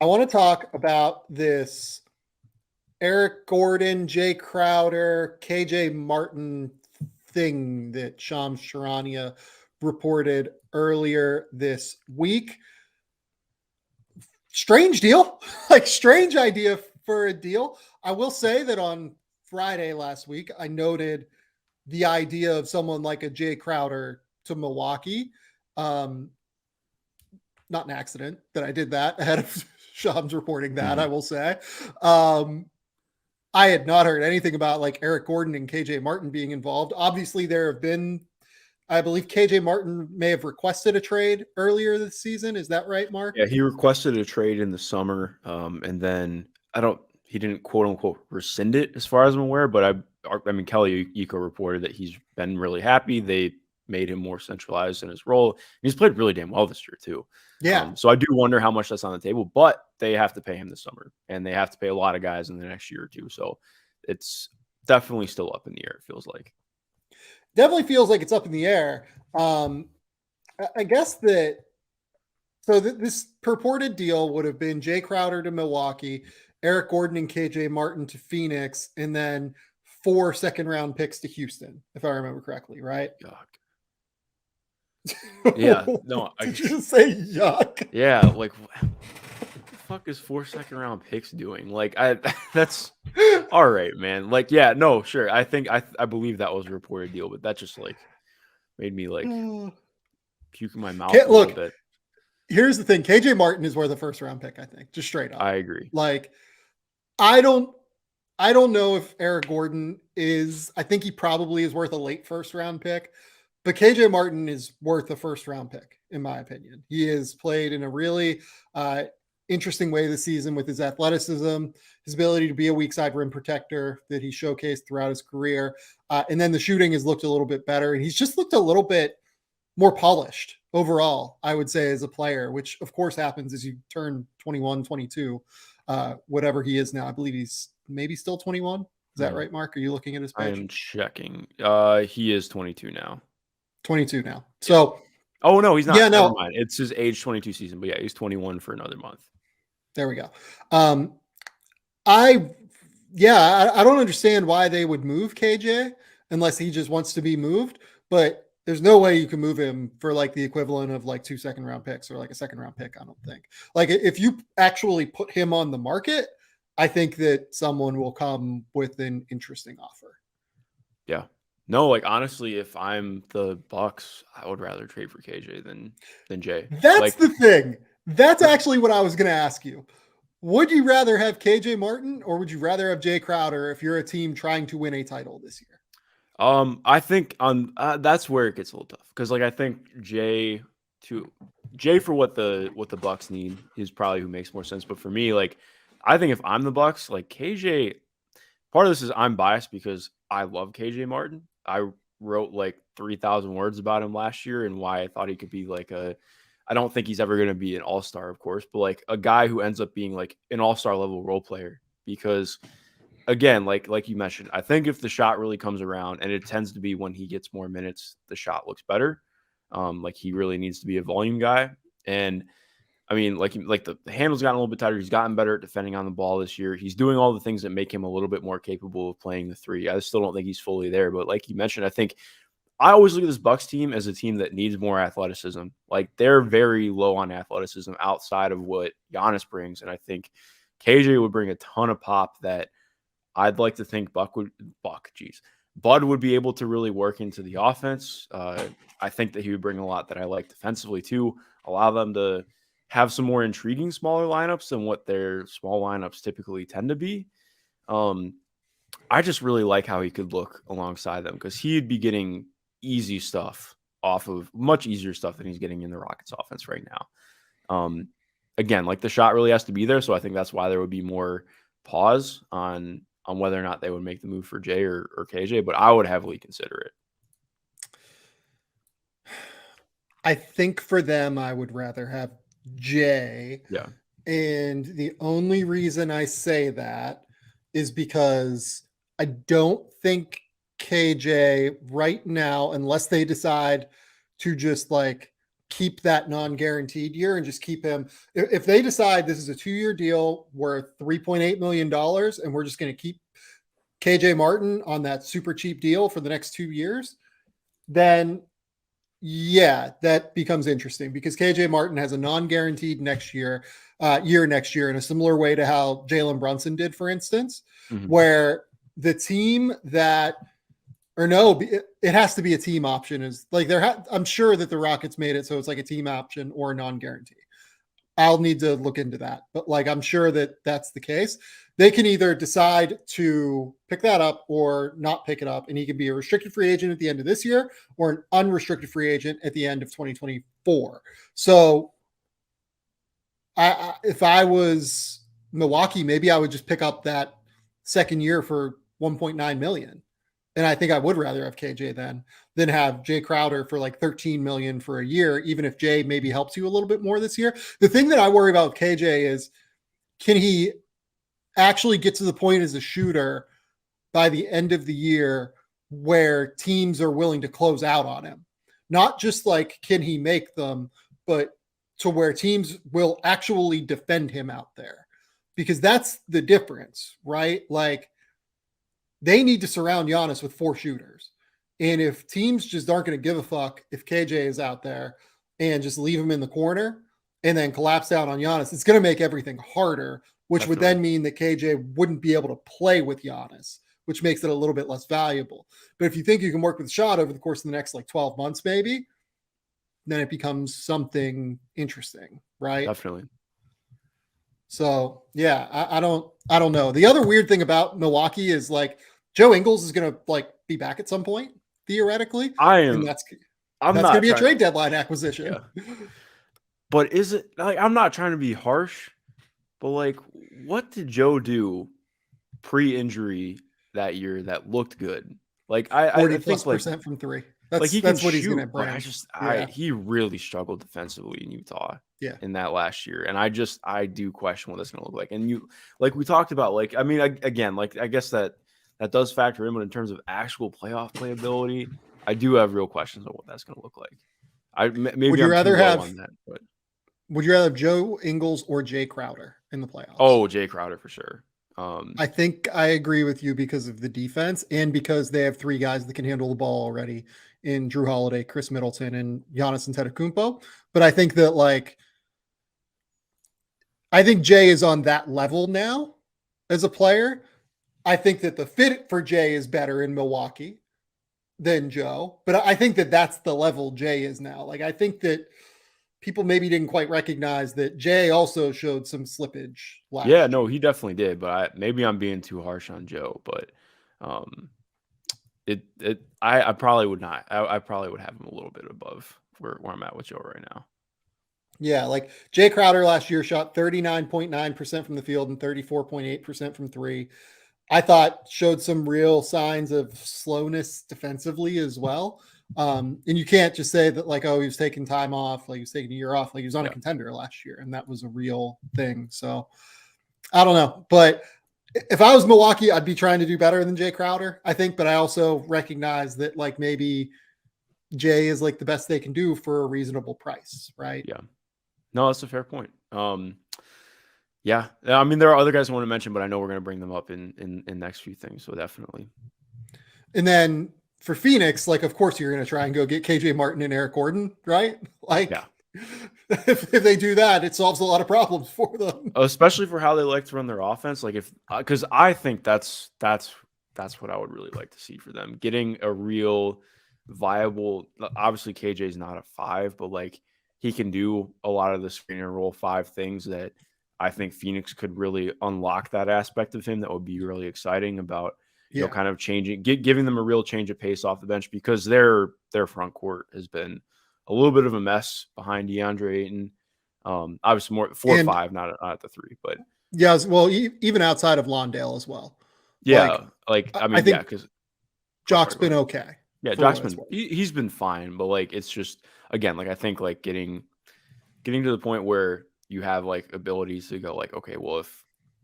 I want to talk about this Eric Gordon, Jae Crowder, KJ Martin thing that Shams Charania reported earlier this week. Strange deal, like strange idea for a deal. I will say that on Friday last week, I noted the idea of someone like a Jae Crowder to Milwaukee. Um, Not an accident that I did that ahead of Shams reporting that, I will say. I had not heard anything about like Eric Gordon and KJ Martin being involved. Obviously, there have been, I believe KJ Martin may have requested a trade earlier this season. Is that right, Mark? Yeah, he requested a trade in the summer, and then he didn't quote unquote rescind it as far as I'm aware. But I mean, Kelly Eco reported that he's been really happy. They made him more centralized in his role, and he's played really damn well this year too. Yeah. So I do wonder how much that's on the table, but they have to pay him this summer, and they have to pay a lot of guys in the next year or two. So it's definitely still up in the air. It feels like. Definitely feels like it's up in the air. I guess that this purported deal would have been Jae Crowder to Milwaukee, Eric Gordon and KJ Martin to Phoenix, and then 4 second-round picks to Houston, if I remember correctly, right? Yuck. Yeah, no. Did you just say yuck? Yeah, like what the fuck is 4 second-round picks doing? Like that's all right, man. Like, yeah, no, sure. I think I believe that was a reported deal, but that just like made me like puke in my mouth a little bit. Here's the thing. KJ Martin is worth a first-round pick, I think. Just straight up. I agree. Like, I don't know if Eric Gordon is. I think he probably is worth a late first-round pick. But KJ Martin is worth a first-round pick, in my opinion. He has played in a really interesting way this season with his athleticism, his ability to be a weak side rim protector that he showcased throughout his career. And then the shooting has looked a little bit better. And he's just looked a little bit more polished overall, I would say, as a player, which of course happens as you turn 21, 22, whatever he is now. I believe he's maybe still 21. Is that right, Mark? Are you looking at his page? I am checking. He is 22 now. 22 now. So, oh no, he's not. Yeah, no. Never mind. It's his age 22 season, but yeah, he's 21 for another month. There we go. I don't understand why they would move KJ unless he just wants to be moved, but there's no way you can move him for like the equivalent of like 2 second-round picks or like a second-round pick. I don't think. Like if you actually put him on the market, I think that someone will come with an interesting offer. Yeah. No, like honestly, if I'm the Bucks, I would rather trade for KJ than Jae. That's like, the thing. That's actually what I was going to ask you. Would you rather have KJ Martin or would you rather have Jae Crowder if you're a team trying to win a title this year? I think on that's where it gets a little tough because like I think Jae for what the Bucks need is probably who makes more sense. But for me, like I think if I'm the Bucks, like KJ, part of this is I'm biased because I love KJ Martin. I wrote like 3,000 words about him last year and why I thought he could be like I don't think he's ever going to be an all-star, of course, but like a guy who ends up being like an all-star level role player because again, like you mentioned, I think if the shot really comes around and it tends to be when he gets more minutes, the shot looks better. Like he really needs to be a volume guy. And I mean, like the handle's gotten a little bit tighter. He's gotten better at defending on the ball this year. He's doing all the things that make him a little bit more capable of playing the three. I still don't think he's fully there, but like you mentioned, I think I always look at this Bucks team as a team that needs more athleticism. Like they're very low on athleticism outside of what Giannis brings, and I think KJ would bring a ton of pop that I'd like to think Bud would be able to really work into the offense. I think that he would bring a lot that I like defensively too, allow them to have some more intriguing smaller lineups than what their small lineups typically tend to be. I just really like how he could look alongside them because he'd be getting easy stuff off of much easier stuff than he's getting in the Rockets offense right now. Again, like the shot really has to be there. So I think that's why there would be more pause on whether or not they would make the move for Jae or KJ, but I would heavily consider it. I think for them, I would rather have Jae. Yeah. And the only reason I say that is because I don't think KJ right now, unless they decide to just like keep that non-guaranteed year and just keep him. If they decide this is a 2-year deal worth $3.8 million and we're just going to keep KJ Martin on that super cheap deal for the next 2 years, then yeah, that becomes interesting because KJ Martin has a non-guaranteed next year next year in a similar way to how Jalen Brunson did, for instance, where the team that, or no, it has to be a team option, is like I'm sure that the Rockets made it so it's like a team option or a non-guarantee. I'll need to look into that, but like I'm sure that that's the case. They can either decide to pick that up or not pick it up, and he can be a restricted free agent at the end of this year or an unrestricted free agent at the end of 2024. So if I was Milwaukee, maybe I would just pick up that second year for 1.9 million. And I think I would rather have KJ than have Jae Crowder for like 13 million for a year, even if Jay maybe helps you a little bit more this year. The thing that I worry about with KJ is, can he actually get to the point as a shooter by the end of the year where teams are willing to close out on him? Not just like, can he make them, but to where teams will actually defend him out there, because that's the difference, right? Like, they need to surround Giannis with 4 shooters. And if teams just aren't going to give a fuck if KJ is out there and just leave him in the corner and then collapse down on Giannis, it's going to make everything harder, which would then mean that KJ wouldn't be able to play with Giannis, which makes it a little bit less valuable. But if you think you can work with Shot over the course of the next like 12 months, maybe, then it becomes something interesting, right? Definitely. So yeah, I don't know. The other weird thing about Milwaukee is like Joe Ingles is going to like be back at some point theoretically. And that's going to be a trade deadline acquisition. Yeah. But is it like, I'm not trying to be harsh, but like, what did Joe do pre-injury that year that looked good? Like 40+% like, from 3. That's what he's going to bring. He really struggled defensively in Utah in that last year. And I do question what that's going to look like. And like we talked about, like, I mean, again, like, I guess that does factor in, but in terms of actual playoff playability, I do have real questions on what that's going to look like. Maybe would you rather have on that, but would you rather have Joe Ingles or Jae Crowder in the playoffs? Oh, Jae Crowder for sure. I think I agree with you because of the defense and because they have 3 guys that can handle the ball already in Drew Holiday, Chris Middleton, and Giannis Antetokounmpo. But I think that I think Jay is on that level now as a player. I think that the fit for Jay is better in Milwaukee than Joe, but I think that that's the level Jay is now. Like, I think that people maybe didn't quite recognize that Jay also showed some slippage last year. No, he definitely did, but maybe I'm being too harsh on Joe, but I probably would not. I probably would have him a little bit above where I'm at with Joe right now. Yeah, like Jae Crowder last year shot 39.9% from the field and 34.8% from 3. I thought showed some real signs of slowness defensively as well. And you can't just say that like, oh, he was taking time off, like he was taking a year off, like he was on a contender last year, and that was a real thing. So I don't know, but if I was Milwaukee, I'd be trying to do better than Jae Crowder, I think, but I also recognize that like maybe Jay is like the best they can do for a reasonable price, right? Yeah. No, that's a fair point. Yeah. I mean, there are other guys I want to mention, but I know we're going to bring them up in next few things. So definitely. And then for Phoenix, like, of course you're going to try and go get KJ Martin and Eric Gordon, right? Like, if they do that, it solves a lot of problems for them, especially for how they like to run their offense. Like because I think that's what I would really like to see for them, getting a real viable. Obviously, KJ is not a 5, but like he can do a lot of the screen and roll 5 things that I think Phoenix could really unlock that aspect of him. That would be really exciting about. You know, kind of changing, giving them a real change of pace off the bench, because their front court has been a little bit of a mess behind DeAndre Ayton. Obviously more 4 or 5, not at the 3, but well, even outside of Londale as well. Yeah, I mean, because Jock's been okay. Yeah, Jock's been he's been fine, but like it's just again, like I think like getting to the point where you have like abilities to go like, okay, well,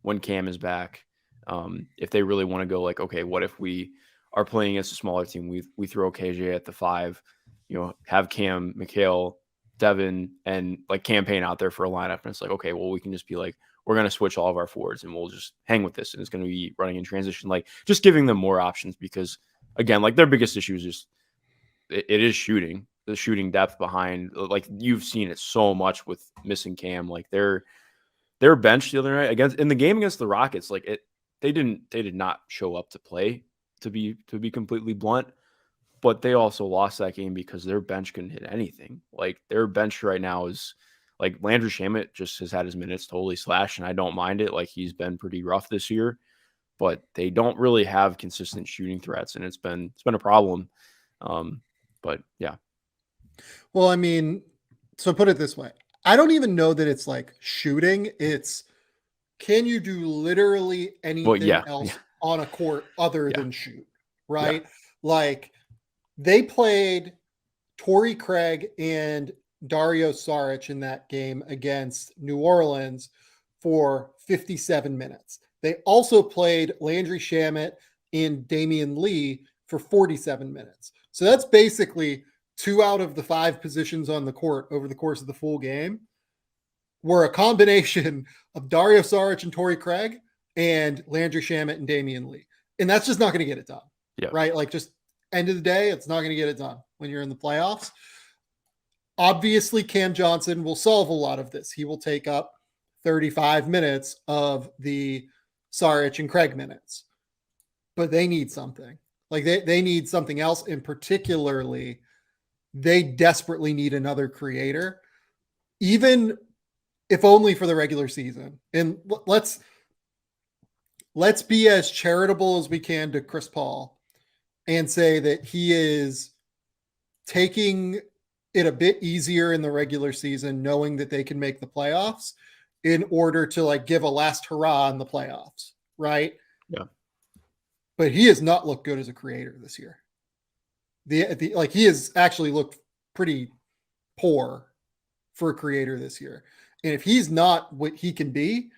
when Cam is back. If they really want to go like, okay, what if we are playing against a smaller team? We throw KJ at the 5, you know, have Cam, Mikhail, Devin and like campaign out there for a lineup, and it's like, okay, well, we can just be like, we're going to switch all of our forwards and we'll just hang with this, and it's going to be running in transition, like just giving them more options, because again, like their biggest issue is just it is shooting, the shooting depth behind, like you've seen it so much with missing Cam, like their bench the other night against in the game against the Rockets, like they did not show up to play, to be completely blunt. But they also lost that game because their bench couldn't hit anything. Like their bench right now is like Landry Shamet just has had his minutes totally slashed, and I don't mind it. Like he's been pretty rough this year, but they don't really have consistent shooting threats, and it's been a problem. But yeah, Well, I mean, so put it this way. I don't even know that it's like shooting. It's can you do literally well, anything yeah, else on a court other yeah, than shoot? yeah, Right? Like they played Torrey Craig and Dario Saric in that game against New Orleans for 57 minutes. They also played Landry Shamet and Damian Lee for 47 minutes. So that's basically 2 out of the 5 positions on the court over the course of the full game were a combination of Dario Saric and Torrey Craig and Landry Shamet and Damian Lee. And that's just not going to get it done. yeah, Right? Like just end of the day, it's not going to get it done when you're in the playoffs. Obviously, Cam Johnson will solve a lot of this. He will take up 35 minutes of the Saric and Craig minutes, but they need something. Like they need something else, and particularly, they desperately need another creator, even if only for the regular season. And let's be as charitable as we can to Chris Paul and say that he is taking it a bit easier in the regular season, knowing that they can make the playoffs in order to like give a last hurrah in the playoffs, right? yeah, But he has not looked good as a creator this year. The like he has actually looked pretty poor for a creator this year. And if he's not what he can be,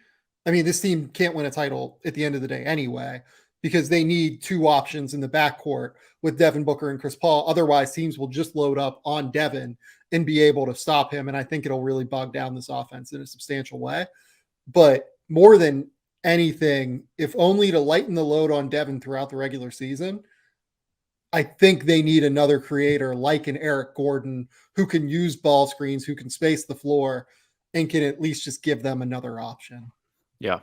I mean, this team can't win a title at the end of the day anyway, because they need 2 options in the backcourt with Devin Booker and Chris Paul. Otherwise, teams will just load up on Devin and be able to stop him. And I think it'll really bog down this offense in a substantial way. But more than anything, if only to lighten the load on Devin throughout the regular season, I think they need another creator like an Eric Gordon who can use ball screens, who can space the floor, and can at least just give them another option. yeah.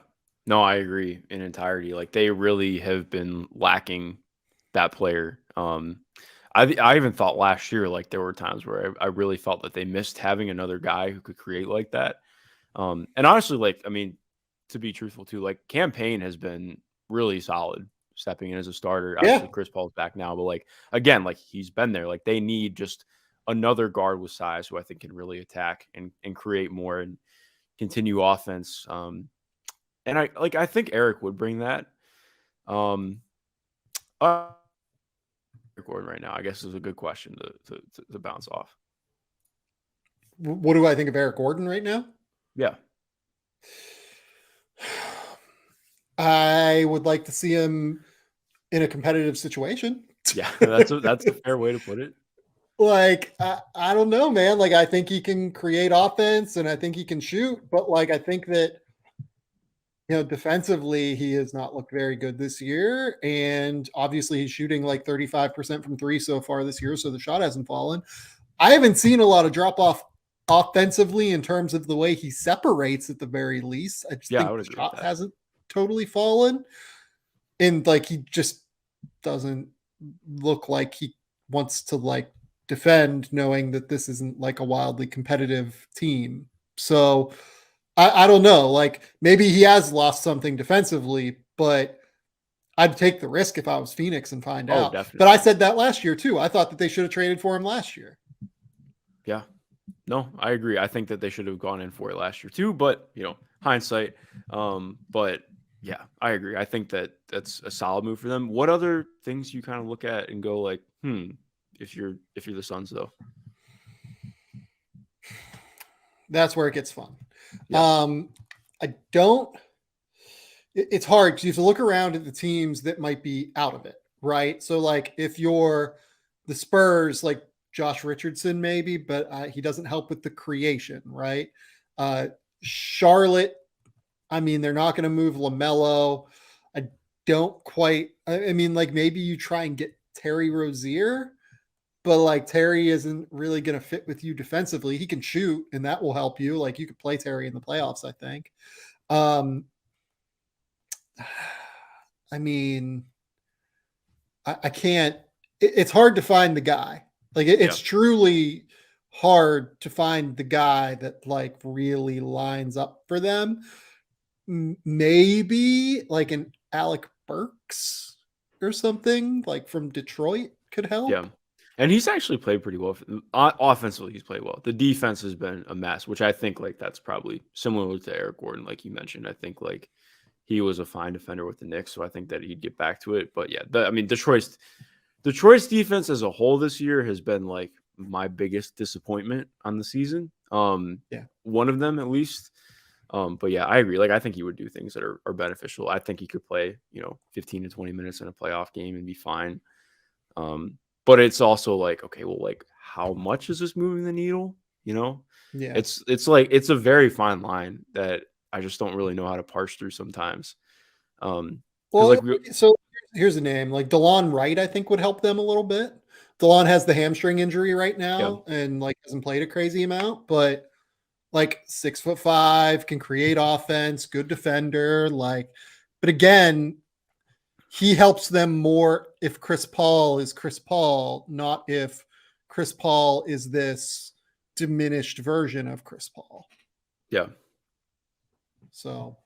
No, I agree in entirety. Like they really have been lacking that player. I even thought last year, like there were times where I really felt that they missed having another guy who could create like that. And honestly, like, I mean, to be truthful too, like campaign has been really solid stepping in as a starter. Yeah. Obviously Chris Paul's back now, but like, again, like he's been there. Like they need just another guard with size who I think can really attack and create more and continue offense. And I think Eric would bring that. Um, Eric Gordon right now, I guess, is a good question to bounce off. What do I think of Eric Gordon right now? Yeah, I would like to see him in a competitive situation. yeah, that's a fair way to put it. Like, I don't know, man. Like, I think he can create offense and I think he can shoot, but like, I think that, defensively, he has not looked very good this year. And obviously, he's shooting like 35% from 3 so far this year. So the shot hasn't fallen. I haven't seen a lot of drop off offensively in terms of the way he separates at the very least. I just Yeah, I think would the agree with shot that. hasn't totally fallen. And like, he just doesn't look like he wants to like defend, knowing that this isn't like a wildly competitive team. So I don't know. Like maybe he has lost something defensively, but I'd take the risk if I was Phoenix and find Oh, out. But I definitely. said that last year too. I thought that they should have traded for him last year. Yeah. No, I agree. I think that they should have gone in for it last year too, but hindsight. But yeah, I agree. I think that that's a solid move for them. What other things you kind of look at and go like, if you're the Suns though? That's where it gets fun. Yeah. I don't. It's hard because you have to look around at the teams that might be out of it, right? So, like, if you're the Spurs, like Josh Richardson maybe, but he doesn't help with the creation, right? Charlotte, I mean, they're not going to move LaMelo. I don't quite. I mean, like maybe you try and get Terry Rozier, but like Terry isn't really going to fit with you defensively. He can shoot, and that will help you. Like you could play Terry in the playoffs, I think. I mean, I can't. It's hard to find the guy. Like it's truly hard to find the guy that like really lines up for them. Maybe like an Alec Burks or something like from Detroit could help. Yeah. And he's actually played pretty well. Offensively, he's played well. The defense has been a mess, which I think like that's probably similar to Eric Gordon, like you mentioned. I think like he was a fine defender with the Knicks, so I think that he'd get back to it. But yeah, I mean Detroit's defense as a whole this year has been like my biggest disappointment on the season. One of them at least. But yeah, I agree. Like I think he would do things that are beneficial. I think he could play, 15 to 20 minutes in a playoff game and be fine. But it's also like, okay, well, like how much is this moving the needle? Yeah. It's like it's a very fine line that I just don't really know how to parse through sometimes. So here's a name like DeLon Wright, I think would help them a little bit. DeLon has the hamstring injury right now and like hasn't played a crazy amount, but like 6'5", can create offense, good defender. Like, but again, he helps them more if Chris Paul is Chris Paul, not if Chris Paul is this diminished version of Chris Paul. Yeah. So